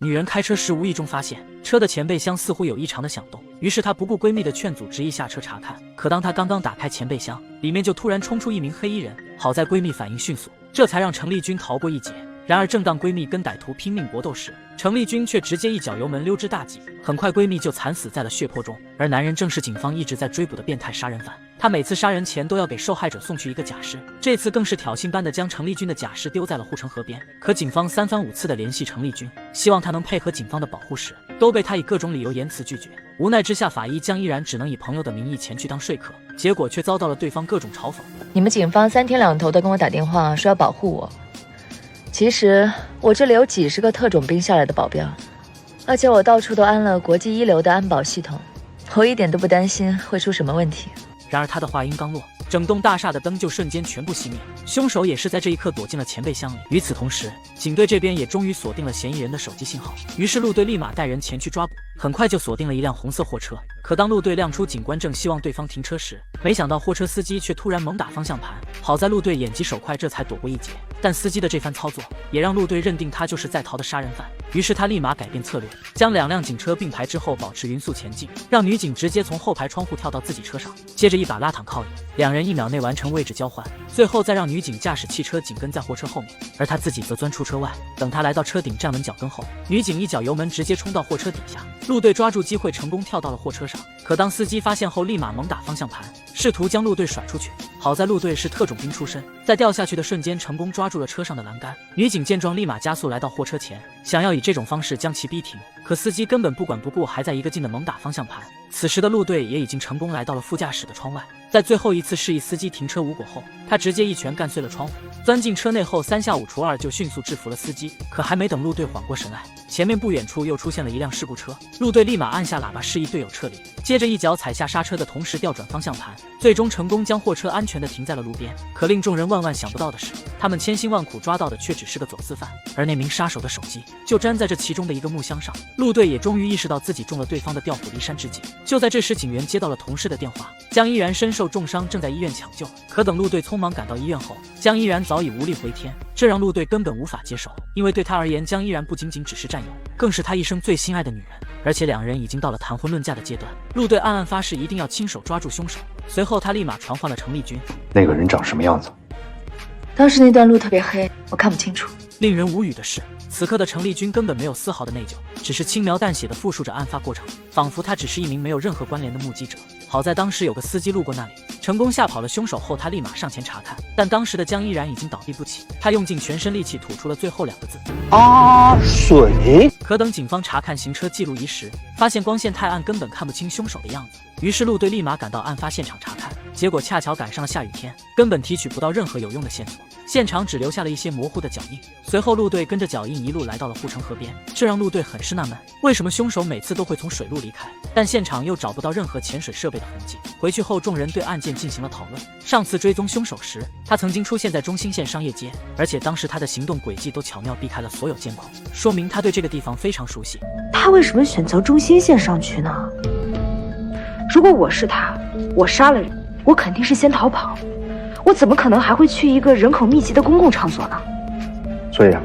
女人开车时无意中发现车的前备箱似乎有异常的响动，于是她不顾闺蜜的劝阻，执意下车查看。可当她刚刚打开前备箱，里面就突然冲出一名黑衣人，好在闺蜜反应迅速，这才让程丽君逃过一劫。然而正当闺蜜跟歹徒拼命搏斗时，程丽君却直接一脚油门溜之大吉，很快闺蜜就惨死在了血泊中。而男人正是警方一直在追捕的变态杀人犯，他每次杀人前都要给受害者送去一个假尸，这次更是挑衅般的将程丽君的假尸丢在了护城河边。可警方三番五次的联系程丽君，希望她能配合警方的保护时，都被她以各种理由言辞拒绝。无奈之下，法医江依然只能以朋友的名义前去当说客，结果却遭到了对方各种嘲讽。你们警方3天2头的跟我打电话说要保护我，其实我这里有几十个特种兵下来的保镖，而且我到处都安了国际一流的安保系统，我一点都不担心会出什么问题。然而他的话音刚落，整栋大厦的灯就瞬间全部熄灭，凶手也是在这一刻躲进了前备箱里。与此同时，警队这边也终于锁定了嫌疑人的手机信号，于是陆队立马带人前去抓捕，很快就锁定了一辆红色货车。可当陆队亮出警官证希望对方停车时，没想到货车司机却突然猛打方向盘，好在陆队眼疾手快，这才躲过一劫。但司机的这番操作也让陆队认定他就是在逃的杀人犯，于是他立马改变策略，将2辆警车并排之后保持匀速前进，让女警直接从后排窗户跳到自己车上，接着一把拉躺靠椅，2人1秒内完成位置交换，最后再让女警驾驶汽车紧跟在货车后面，而他自己则钻出车外。等他来到车顶站稳脚跟后，女警一脚油门直接冲到货车底下，陆队抓住机会成功跳到了货车上。可当司机发现后，立马猛打方向盘，试图将陆队甩出去。好在陆队是特种兵出身，在掉下去的瞬间成功抓住了车上的栏杆。女警见状立马加速来到货车前，想要以这种方式将其逼停，可司机根本不管不顾，还在一个劲的猛打方向盘。此时的陆队也已经成功来到了副驾驶的窗外，在最后一次示意司机停车无果后，他直接一拳干碎了窗户，钻进车内后3下5除2就迅速制服了司机。可还没等陆队缓过神来，前面不远处又出现了一辆事故车，陆队立马按下喇叭示意队友撤离，接着一脚踩下刹车的同时调转方向盘，最终成功将货车安全地停在了路边。可令众人万万想不到的是，他们千辛万苦抓到的却只是个走私犯，而那名杀手的手机就粘在这其中的一个木箱上。陆队也终于意识到自己中了对方的调虎离山之计。就在这时，警员接到了同事的电话，江依然身受重伤，正在医院抢救。可等陆队匆忙赶到医院后，江依然早已无力回天，这让陆队根本无法接受，因为对他而言，江依然不仅仅只是战友，更是他一生最心爱的女人，而且2人已经到了谈婚论嫁的阶段。陆队暗暗发誓一定要亲手抓住凶手，随后他立马传唤了程丽君。那个人长什么样子？当时那段路特别黑，我看不清楚。令人无语的是，此刻的程丽君根本没有丝毫的内疚，只是轻描淡写地复述着案发过程，仿佛她只是一名没有任何关联的目击者。好在当时有个司机路过那里，成功吓跑了凶手后，他立马上前查看，但当时的江依然已经倒地不起，他用尽全身力气吐出了最后2个字：阿水。可等警方查看行车记录仪时，发现光线太暗，根本看不清凶手的样子。于是陆队立马赶到案发现场查看，结果恰巧赶上了下雨天，根本提取不到任何有用的线索，现场只留下了一些模糊的脚印。随后陆队跟着脚印一路来到了护城河边，这让陆队很是纳闷，为什么凶手每次都会从水路离开，但现场又找不到任何潜水设备的痕迹。回去后，众人对案件进行了讨论。上次追踪凶手时，他曾经出现在中心线商业街，而且当时他的行动轨迹都巧妙避开了所有监控，说明他对这个地方非常熟悉。他为什么选择中心线上去呢？如果我是他，我杀了人，我肯定是先逃跑，我怎么可能还会去一个人口密集的公共场所呢？所以啊，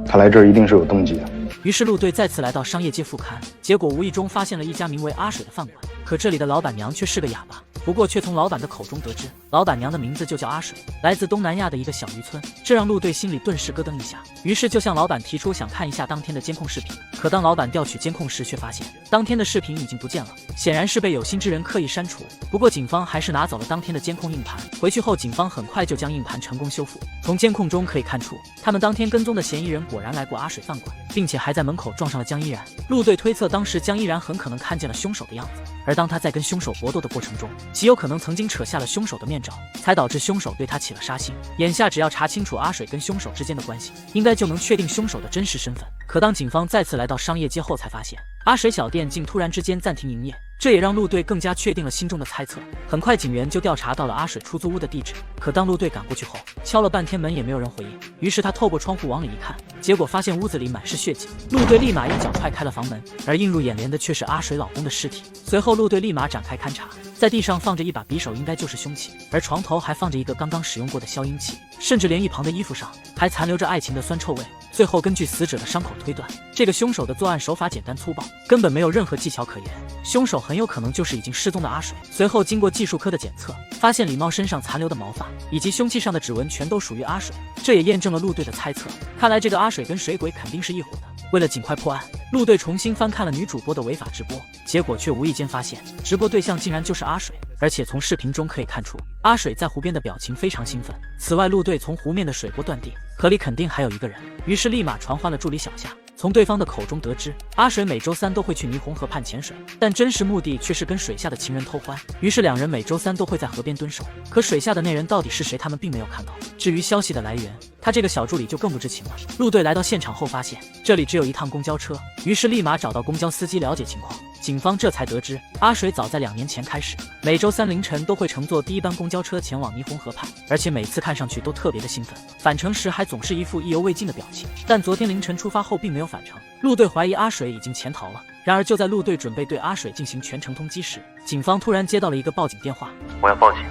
他来这儿一定是有动机的。于是陆队再次来到商业街复勘，结果无意中发现了一家名为阿水的饭馆，可这里的老板娘却是个哑巴，不过却从老板的口中得知，老板娘的名字就叫阿水，来自东南亚的一个小渔村，这让陆队心里顿时咯噔一下，于是就向老板提出想看一下当天的监控视频。可当老板调取监控时，却发现当天的视频已经不见了，显然是被有心之人刻意删除。不过警方还是拿走了当天的监控硬盘，回去后警方很快就将硬盘成功修复。从监控中可以看出，他们当天跟踪的嫌疑人果然来过阿水饭馆，并且还在门口撞上了江依然。陆队推测，当时江依然很可能看见了凶手的样子，而当他在跟凶手搏斗的过程中，极有可能曾经扯下了凶手的面罩，才导致凶手对他起了杀心。眼下只要查清楚阿水跟凶手之间的关系，应该就能确定凶手的真实身份。可当警方再次来到商业街后，才发现阿水小店竟突然之间暂停营业，这也让陆队更加确定了心中的猜测。很快警员就调查到了阿水出租屋的地址，可当陆队赶过去后，敲了半天门也没有人回应，于是他透过窗户往里一看，结果发现屋子里满是血迹。陆队立马一脚踹开了房门，而映入眼帘的却是阿水老公的尸体。随后陆队立马展开勘查，在地上放着一把匕首，应该就是凶器，而床头还放着一个刚刚使用过的消音器，甚至连一旁的衣服上还残留着爱情的酸臭味。最后根据死者的伤口推断，这个凶手的作案手法简单粗暴，根本没有任何技巧可言。凶手很有可能就是已经失踪的阿水。随后经过技术科的检测，发现李茂身上残留的毛发以及凶器上的指纹全都属于阿水，这也验证了陆队的猜测。看来这个阿水跟水鬼肯定是一伙的。为了尽快破案，陆队重新翻看了女主播的违法直播，结果却无意间发现直播对象竟然就是阿水，而且从视频中可以看出阿水在湖边的表情非常兴奋。此外，陆队从湖面的水波断定河里肯定还有一个人，于是立马传唤了助理小夏。从对方的口中得知，阿水每周3都会去霓虹河畔潜水，但真实目的却是跟水下的情人偷欢。于是两人每周3都会在河边蹲守。可水下的那人到底是谁，他们并没有看到。至于消息的来源，他这个小助理就更不知情了。陆队来到现场后发现这里只有一趟公交车，于是立马找到公交司机了解情况。警方这才得知，阿水早在2年前开始，每周3凌晨都会乘坐第一班公交车前往霓虹河畔，而且每次看上去都特别的兴奋，返程时还总是一副意犹未尽的表情。但昨天凌晨出发后并没有返程，陆队怀疑阿水已经潜逃了。然而就在陆队准备对阿水进行全程通缉时，警方突然接到了一个报警电话。我要报警，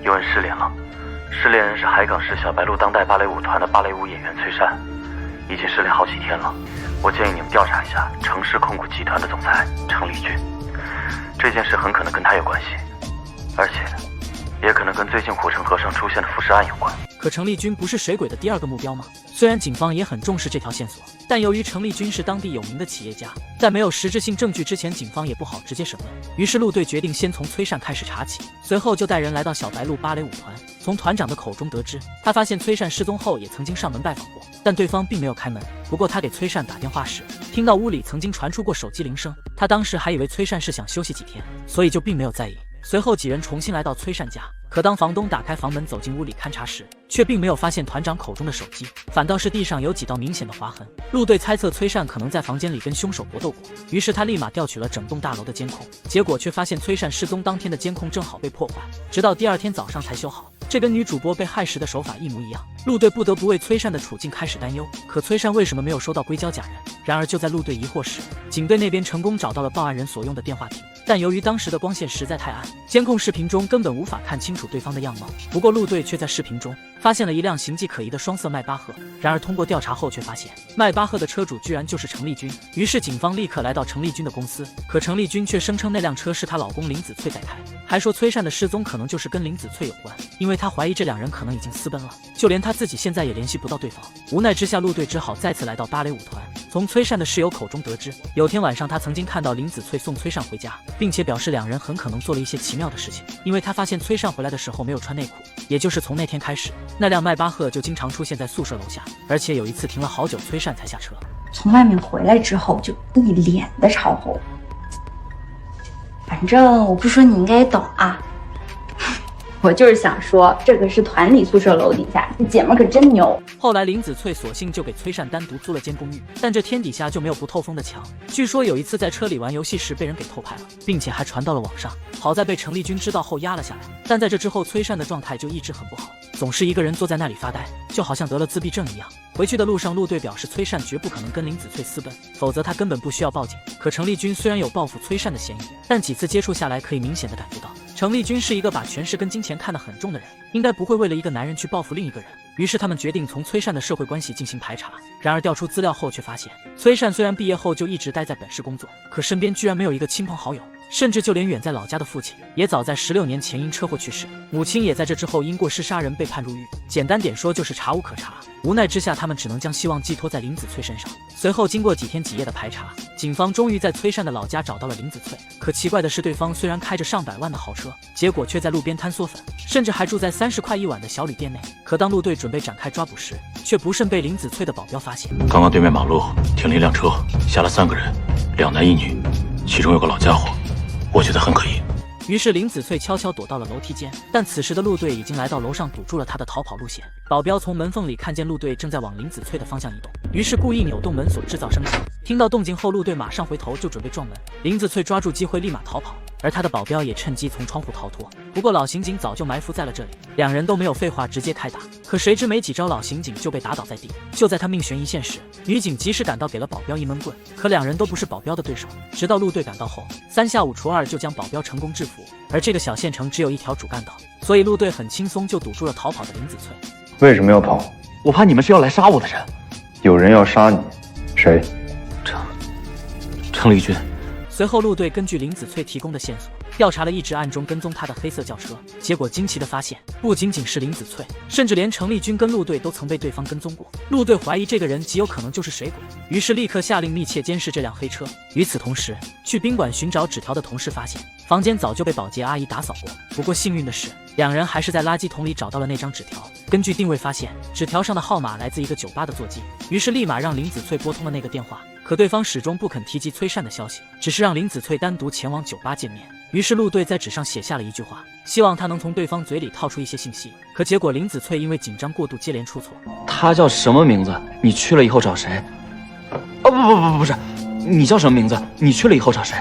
有人失联了。失联人是海港市小白鹿当代芭蕾舞团的芭蕾舞演员崔善，已经失联好几天了。我建议你们调查一下城市控股集团的总裁程立军，这件事很可能跟他有关系，而且也可能跟最近护城河上出现的浮尸案有关。可程立军不是水鬼的第2个目标吗？虽然警方也很重视这条线索，但由于程立军是当地有名的企业家，在没有实质性证据之前，警方也不好直接审问。于是陆队决定先从崔善开始查起，随后就带人来到小白鹿芭蕾舞团。从团长的口中得知，他发现崔善失踪后也曾经上门拜访过，但对方并没有开门。不过他给崔善打电话时，听到屋里曾经传出过手机铃声，他当时还以为崔善是想休息几天，所以就并没有在意。随后几人重新来到崔善家，可当房东打开房门走进屋里勘察时，却并没有发现团长口中的手机，反倒是地上有几道明显的划痕。陆队猜测崔善可能在房间里跟凶手搏斗过，于是他立马调取了整栋大楼的监控，结果却发现崔善失踪当天的监控正好被破坏，直到第2天早上才修好。这跟女主播被害时的手法一模一样，陆队不得不为崔善的处境开始担忧。可崔善为什么没有收到硅胶假人？然而就在陆队疑惑时，警队那边成功找到了报案人所用的电话亭，但由于当时的光线实在太暗，监控视频中根本无法看清楚对方的样貌。不过陆队却在视频中发现了一辆形迹可疑的双色迈巴赫，然而通过调查后却发现迈巴赫的车主居然就是程立军。于是警方立刻来到程立军的公司，可程立军却声称那辆车是她老公林子翠在开，还说崔善的失踪可能就是跟林子翠有关，因为他怀疑这2人可能已经私奔了，就连他自己现在也联系不到对方。无奈之下，陆队只好再次来到芭蕾舞团。从崔善的室友口中得知，有天晚上他曾经看到林子翠送崔善回家，并且表示2人很可能做了一些奇妙的事情，因为他发现崔善回来的时候没有穿内裤。也就是从那天开始，那辆迈巴赫就经常出现在宿舍楼下，而且有一次停了好久，崔善才下车。从外面回来之后就一脸的潮红，反正我不说你应该也懂啊。我就是想说，这可是团里宿舍楼底下，这姐们可真牛。后来林子翠索性就给崔善单独租了间公寓，但这天底下就没有不透风的墙。据说有一次在车里玩游戏时被人给偷拍了，并且还传到了网上，好在被程立军知道后压了下来。但在这之后，崔善的状态就一直很不好，总是一个人坐在那里发呆，就好像得了自闭症一样。回去的路上，陆队表示崔善绝不可能跟林子翠私奔，否则他根本不需要报警。可程立军虽然有报复崔善的嫌疑，但几次接触下来，可以明显的感觉到程立军是一个把权势跟金钱看得很重的人，应该不会为了一个男人去报复另一个人。于是他们决定从崔善的社会关系进行排查。然而调出资料后却发现，崔善虽然毕业后就一直待在本市工作，可身边居然没有一个亲朋好友，甚至就连远在老家的父亲也早在16年前因车祸去世，母亲也在这之后因过失杀人被判入狱。简单点说就是查无可查。无奈之下，他们只能将希望寄托在林子翠身上。随后经过几天几夜的排查，警方终于在崔善的老家找到了林子翠。可奇怪的是，对方虽然开着上百万的豪车，结果却在路边摊嗦粉，甚至还住在30块1晚的小旅店内。可当陆队准备展开抓捕时，却不慎被林子翠的保镖发现。刚刚对面马路停了一辆车，下了3个人，2男1女，其中有个老家伙，我觉得很可疑。于是林子翠悄悄躲到了楼梯间，但此时的陆队已经来到楼上，堵住了他的逃跑路线。保镖从门缝里看见陆队正在往林子翠的方向移动，于是故意扭动门锁制造声响。听到动静后，陆队马上回头就准备撞门，林子翠抓住机会立马逃跑，而他的保镖也趁机从窗户逃脱。不过老刑警早就埋伏在了这里，2人都没有废话，直接开打。可谁知没几招，老刑警就被打倒在地。就在他命悬一线时，女警及时赶到，给了保镖一闷棍。可2人都不是保镖的对手，直到陆队赶到后，3下5除2就将保镖成功制服。而这个小县城只有一条主干道，所以陆队很轻松就堵住了逃跑的林子翠。为什么要跑？我怕你们是要来杀我的人。有人要杀你，谁？程立军。随后，陆队根据林子翠提供的线索，调查了一直暗中跟踪他的黑色轿车。结果惊奇的发现，不仅仅是林子翠，甚至连程立军跟陆队都曾被对方跟踪过。陆队怀疑这个人极有可能就是水鬼，于是立刻下令密切监视这辆黑车。与此同时，去宾馆寻找纸条的同事发现，房间早就被保洁阿姨打扫过。不过幸运的是，两人还是在垃圾桶里找到了那张纸条。根据定位发现，纸条上的号码来自一个酒吧的座机，于是立马让林子翠拨通了那个电话。可对方始终不肯提及崔善的消息，只是让林子翠单独前往酒吧见面。于是陆队在纸上写下了一句话，希望他能从对方嘴里套出一些信息。可结果林子翠因为紧张过度，接连出错。他叫什么名字？你去了以后找谁？不是，你叫什么名字？你去了以后找谁？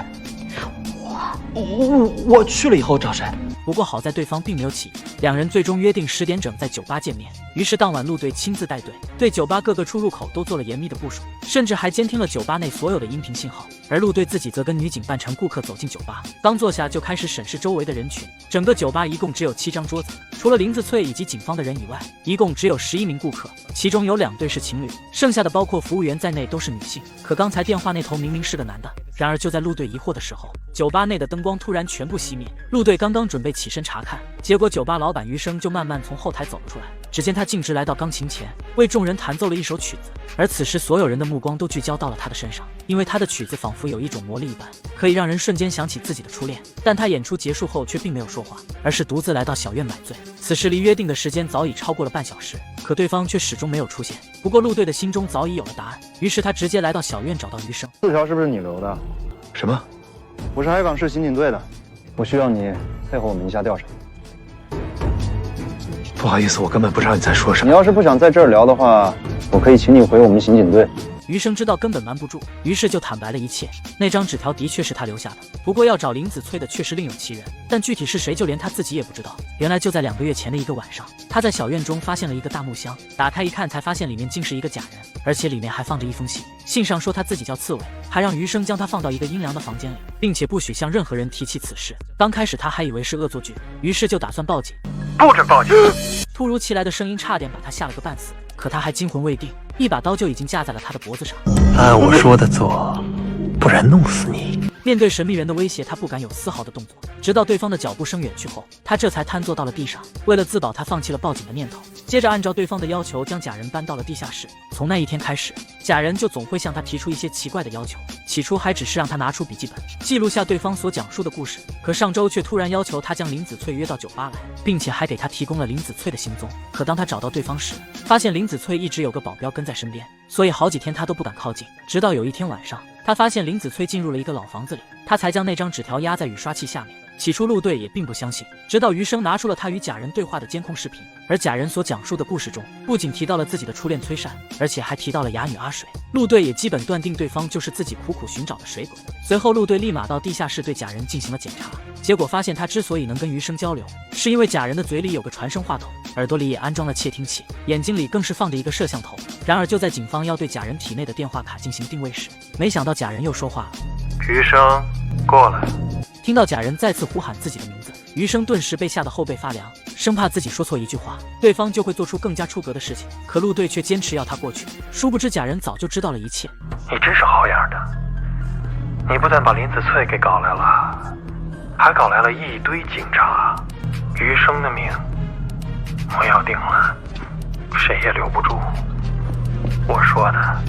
我去了以后找谁？不过好在对方并没有起疑，两人最终约定10点整在酒吧见面。于是当晚陆队亲自带队，对酒吧各个出入口都做了严密的部署，甚至还监听了酒吧内所有的音频信号。而陆队自己则跟女警扮成顾客走进酒吧，刚坐下就开始审视周围的人群。整个酒吧一共只有7张桌子，除了林子翠以及警方的人以外，一共只有11名顾客，其中有2对是情侣，剩下的包括服务员在内都是女性。可刚才电话那头明明是个男的。然而就在陆队疑惑的时候，酒吧内的灯光突然全部熄灭。陆队刚刚准备起身查看，结果酒吧老板余生就慢慢从后台走了出来。只见他径直来到钢琴前，为众人弹奏了一首曲子。而此时所有人的目光都聚焦到了他的身上，因为他的曲子仿佛有一种魔力一般，可以让人瞬间想起自己的初恋。但他演出结束后却并没有说话，而是独自来到小院买醉。此时离约定的时间早已超过了半小时，可对方却始终没有出现。不过陆队的心中早已有了答案，于是他直接来到小院找到余生。字条是不是你留的？什么？我是海港市刑警队的，我需要你配合我们一下调查。不好意思，我根本不知道你在说什么。你要是不想在这儿聊的话，我可以请你回我们刑警队。余生知道根本瞒不住，于是就坦白了一切。那张纸条的确是他留下的，不过要找林子翠的却是另有其人，但具体是谁就连他自己也不知道。原来就在2个月前的一个晚上，他在小院中发现了一个大木箱，打开一看才发现里面竟是一个假人，而且里面还放着一封信，信上说他自己叫刺猬，还让余生将他放到一个阴凉的房间里，并且不许向任何人提起此事。刚开始他还以为是恶作剧，于是就打算报警。不准报警！突如其来的声音差点把他吓了个半死，可他还惊魂未定，一把刀就已经架在了他的脖子上。按我说的做，不然弄死你！面对神秘人的威胁，他不敢有丝毫的动作，直到对方的脚步声远去后，他这才瘫坐到了地上。为了自保，他放弃了报警的念头，接着按照对方的要求将假人搬到了地下室。从那一天开始，假人就总会向他提出一些奇怪的要求，起初还只是让他拿出笔记本记录下对方所讲述的故事，可上周却突然要求他将林子翠约到酒吧来，并且还给他提供了林子翠的行踪。可当他找到对方时，发现林子翠一直有个保镖跟在身边，所以好几天他都不敢靠近。直到有一天晚上，他发现林子翠进入了一个老房子里，他才将那张纸条压在雨刷器下面。起初陆队也并不相信，直到余生拿出了他与假人对话的监控视频，而假人所讲述的故事中不仅提到了自己的初恋崔善，而且还提到了哑女阿水。陆队也基本断定对方就是自己苦苦寻找的水鬼。随后陆队立马到地下室对假人进行了检查，结果发现他之所以能跟余生交流，是因为假人的嘴里有个传声话筒，耳朵里也安装了窃听器，眼睛里更是放着一个摄像头。然而就在警方要对假人体内的电话卡进行定位时，没想到假人又说话了。余生，过来。听到假人再次呼喊自己的名字，余生顿时被吓得后背发凉，生怕自己说错一句话，对方就会做出更加出格的事情。可陆队却坚持要他过去，殊不知假人早就知道了一切。你真是好样的！你不但把林子翠给搞来了，还搞来了一堆警察。余生的命，我要定了，谁也留不住。我说的